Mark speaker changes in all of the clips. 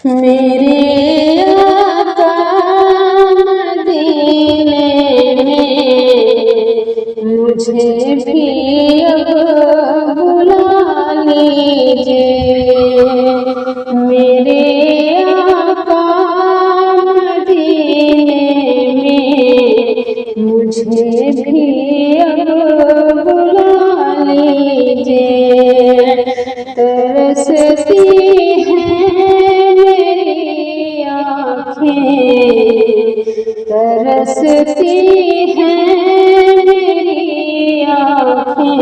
Speaker 1: मेरे आका मदीने में मुझे भी अब बुला लीजिए। मेरे आका मदीने में मुझे भी अब बुला लीजिए। तरसती तरसती हैं मेरी आँखें,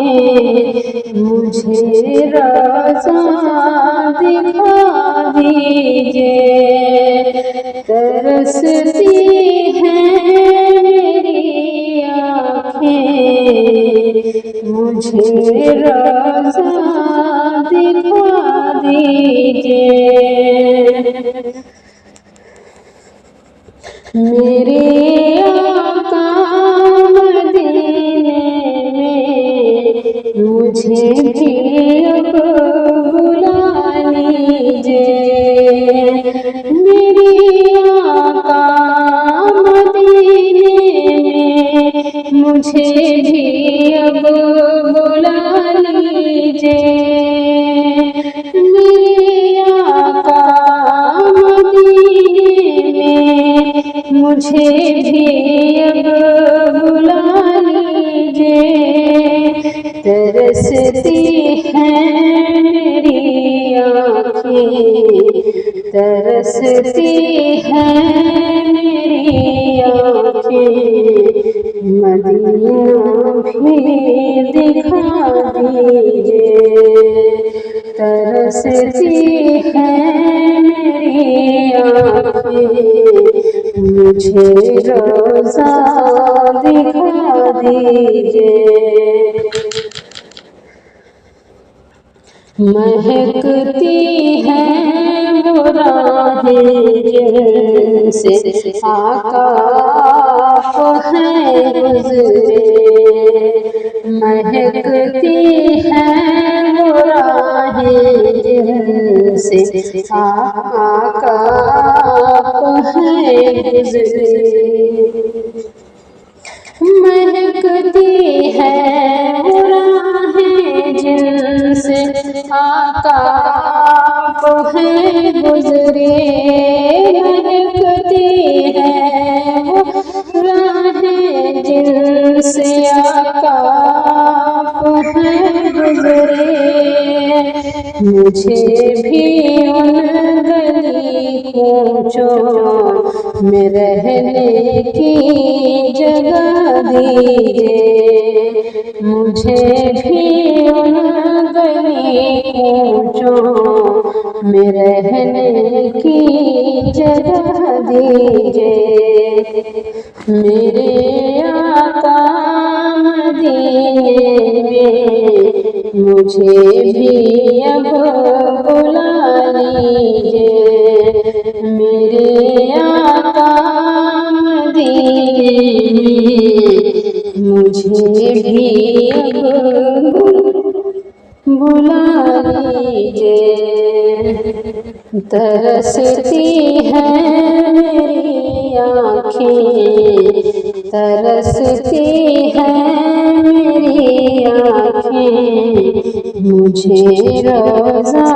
Speaker 1: मुझे रज़ा दिखा दीजिए। तरसती हैं मेरी आँखें, मुझे रज़ा दिखा दीजिए। मेरे आका मदीने में मुझे भी अब बुला लीजिए। मेरे आका मदीने में मुझे भी अब बुला लीजिए। मेरे आका मुझे भी अब बुला लीजिए। तरसती हैं मेरी आँखें, तरसती हैं मेरी आँखें, मदीना भी दिखा दीजिए। तरसती हैं मेरी आँखें, मुझे रोज़ा दिखा दीजिए। महकती हैं वो राहें जिनसे आका है गुज़रे। महकती हैं वो राहें जिनसे आका है गुज़रे। महकती है वो राहें जिनसे आका है गुज़रे। महकती है वो राहें जिनसे आका है गुज़रे। मुझे भी उन गली कूचों में रहने की जगह दीजिए। मुझे भी उन गली कूचों में रहने की जगह दीजिए। मेरे आका मदीने में मुझे भी अब बुला लीजिए। मेरे आका मदीने में मुझे भी अब बुला लीजिए। तरसती हैं मेरी आँखें, तरसती हैं मेरी आँखें, मुझे रोज़ा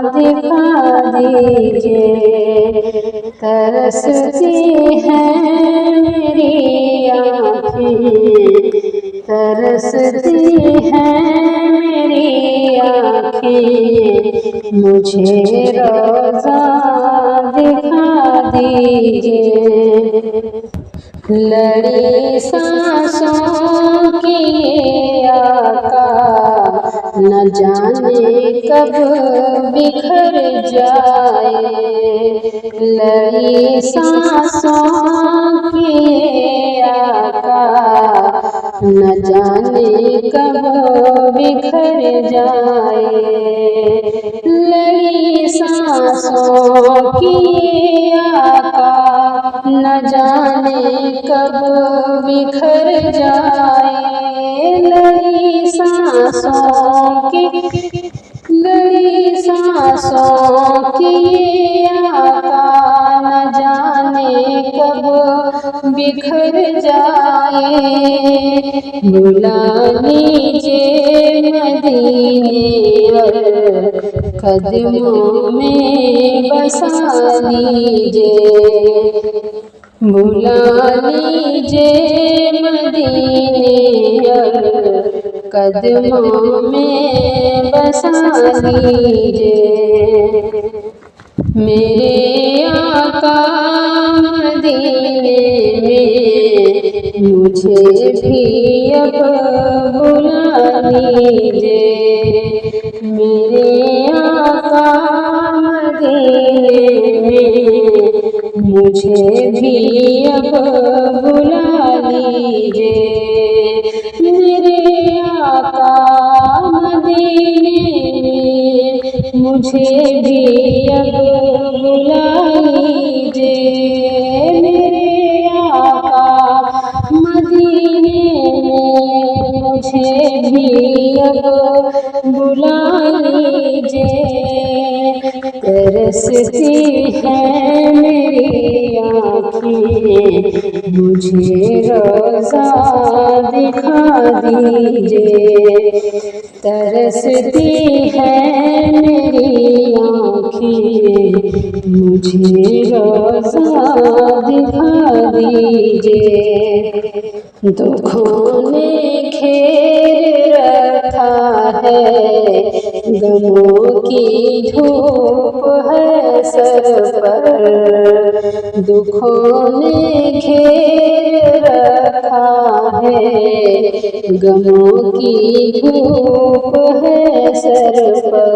Speaker 1: दिखा दीजिए। तरसती हैं मेरी आँखें, तरसती हैं मेरी आँखें, मुझे रोज़ा दिखा दीजिए। लड़ी सांसों की आका न जाने कब बिखर जाए। लड़ी सांसों की आका न जाने कब बिखर जाए। लड़ी सांसों की आका न जाने कब बिखर जाए। लड़ी सांसों की गली सांसों की ये आका न जाने कब बिखर जाए। बुला लीजिए मदीने और कदमों में बसा लीजिए। बुला लीजिए मदीने और कदमों में बसा लीजिए। मेरे आका मदीने में मुझे भी अब बुला लीजिए। मेरे आका मदीने में मुझे भी अब बुला लीजिए। मेरे आका मदीने में मुझे भी अब बुला लीजिए। मेरे आका मदीने में मुझे भी अब बुला लीजिए। तरसती है मेरी आँखें, मुझे रोज़ा दिखा दीजिए। तरसती है मेरी आँखें, मुझे रोज़ा दिखा दीजिए। दुखों ने घेर रखा है, गमों की धूप है सर पर। दुखों ने घेर रखा है, गमों की धूप है सर पर।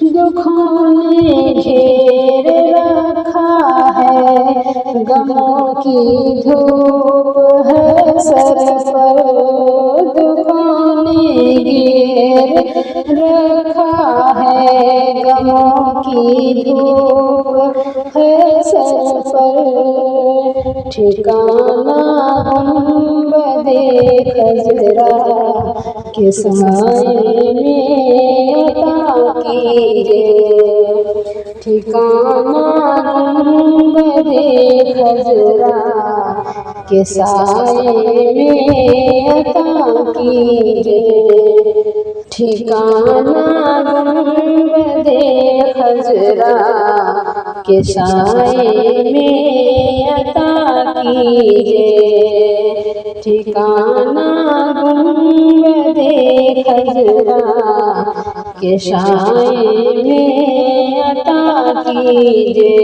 Speaker 1: दुखों ने घेर रखा है, गमों की धूप है सर पर। दुखों ने घेर रखा है, गमों की धूप है सर पर। ठिकाना गुंबदे खजरा के साए में अता कीजिए। ठिकाना गुंबदे खजरा के साए में अता कीजिए। ठिकाना गुंबदे खजरा के साए में अता कीजिए। ठिकाना गुंबदे खजरा के साए में अता कीजिए।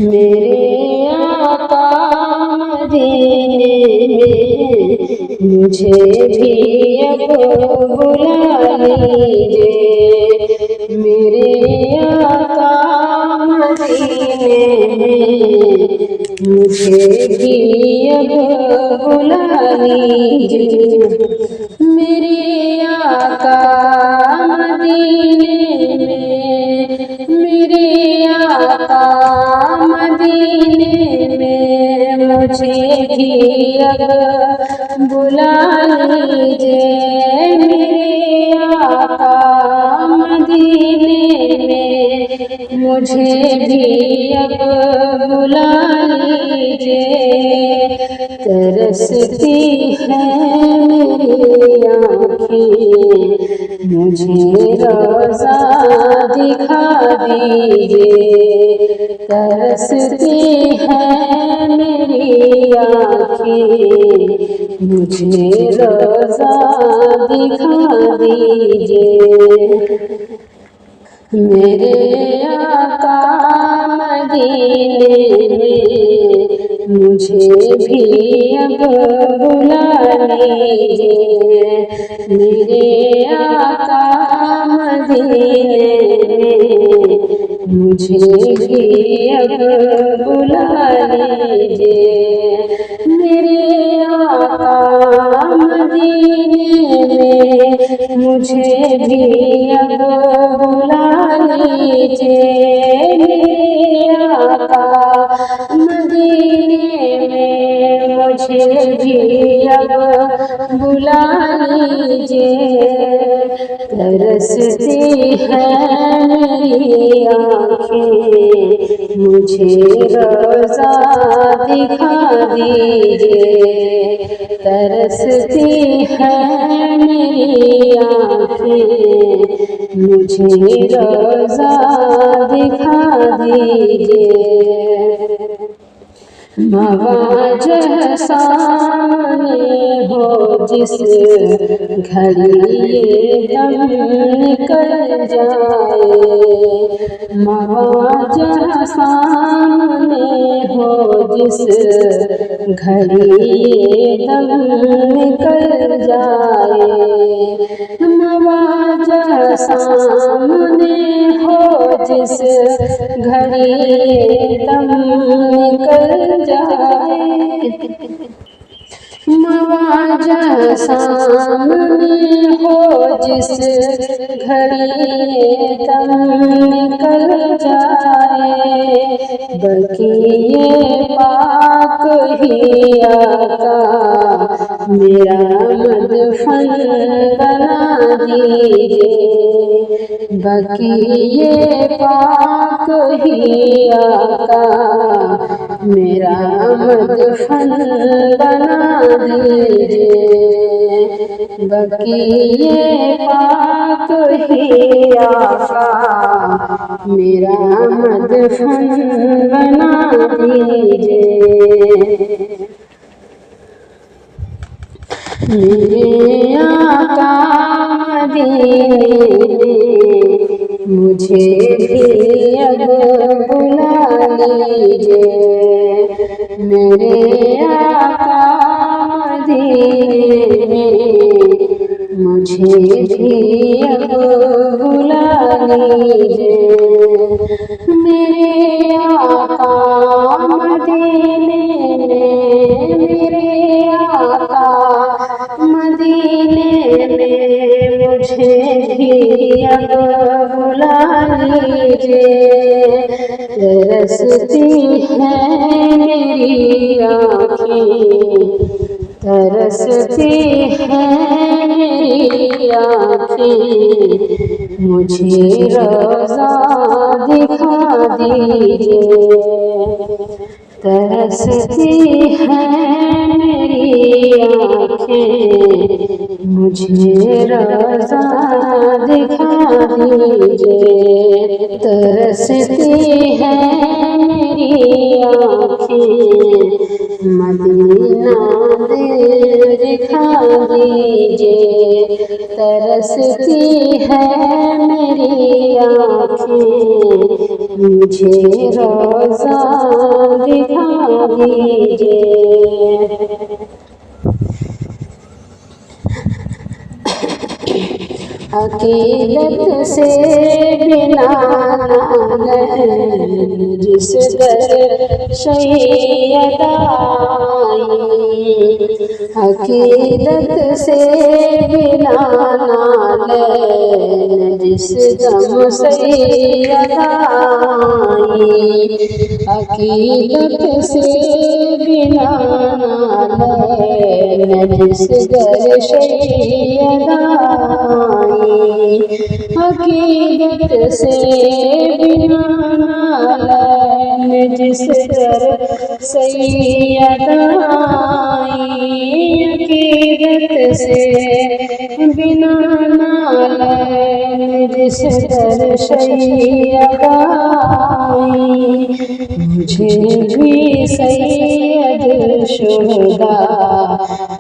Speaker 1: मेरे आका मदीने में मुझे भी अब बुला लीजिए। मेरे आका मदीने में मुझे भी अब बुला लीजिए। मेरे आका मदीने में, मेरे आका मदीने में मुझे भी अब बुला लीजिए। मेरे आका मदीने में मुझे भी अब बुला लीजिए। तरसती है मेरी आँखें, मुझे रोज़ा दिखा दीजिए। तरसती है मेरी आँखें, मुझे रोज़ा दिखा दीजिए। मेरे आका मदीने में मुझे भी अब बुला लीजिए। मेरे आका मदीने में मुझे भी अब बुला लीजिए। मेरे आका मदीने में मुझे भी अब बुला लीजिए। मेरे आका मदीने में मुझे मुझे भी अब बुला लीजिए। तरसती है मेरी आँखें, मुझे रोज़ा दिखा दीजिए। तरसती है मेरी आँखें, मुझे रोज़ा दिखा दीजिए। मवाजह सामने हो जिस घड़ी ये दम निकल जाए। मवाजह सामने हो जिस घड़ी ये दम निकल जाए। मवाजह सामने हो जिस घड़ी ये दम निकल जाए। मवाजह सामने हो जिस घड़ी दम निकल जाए। बकिए पाक ही आका मेरा मदफन बना दीजिए। बकिए पाक ही आका मेरा मदफन बना दीजिए। बकिए पाक ही आका मेरा मदफन बना दीजिए। मेरे आका मदीने मुझे भी अब बुला लीजिए। मेरे आका मदीने मुझे भी अब बुला लीजिए। मेरे आका मदीने मेरे आका मदीने में मुझे भी अब बुला लीजिए। तरसती है मेरी आँखें, तरसती है मेरी आँखें, मुझे रोज़ा दिखा दीजिए। तरसती है मेरी आँखें, मुझे रोज़ा दिखा दीजिए। तरसती है मेरी आँखें, मदीना दिखा दीजिए। तरसती है मेरी आँखें, मुझे रोज़ा दिखा दीजिए। अकीदत से बिना जिस दर शैयद आई। अकीदत से बिना जिस दम सैयद आई। अकीदत से बिना जिस दर शैयद आई। अकीदत से बिना जिस दर सैयद आई। अकीदत से बिना जिस दर सैयद आई। मुझे भी सैयद शुहदा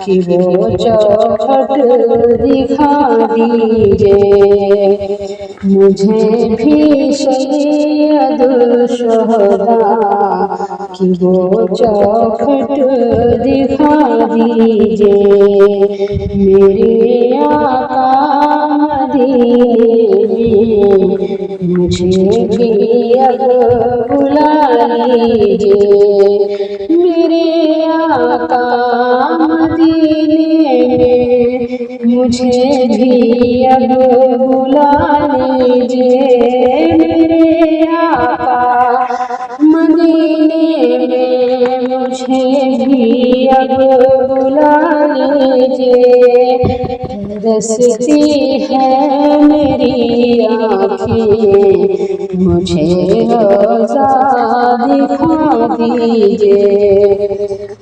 Speaker 1: कि वो चौखट दिखा दीजिए। मुझे भी सैयद शुहदा कि वो चौखट दिखा दीजिए। मेरे आका मदीने मुझे भी अब बुला लीजिए। मेरे आका मदीने में मुझे भी अब बुला लीजिए। मेरे आका मदीने में मुझे भी अब बुला लीजिए। तरसती है मेरी आँखें, मुझे रोज़ा दिखा दीजिए।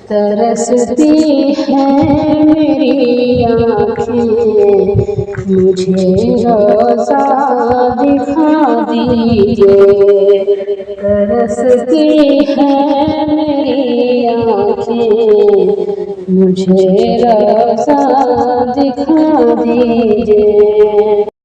Speaker 1: तरसती है मेरी आँखें, मुझे रोज़ा दिखा दीजिए। तरसती है मेरी आँखें, मुझे रोज़ा दिखा दीजिए।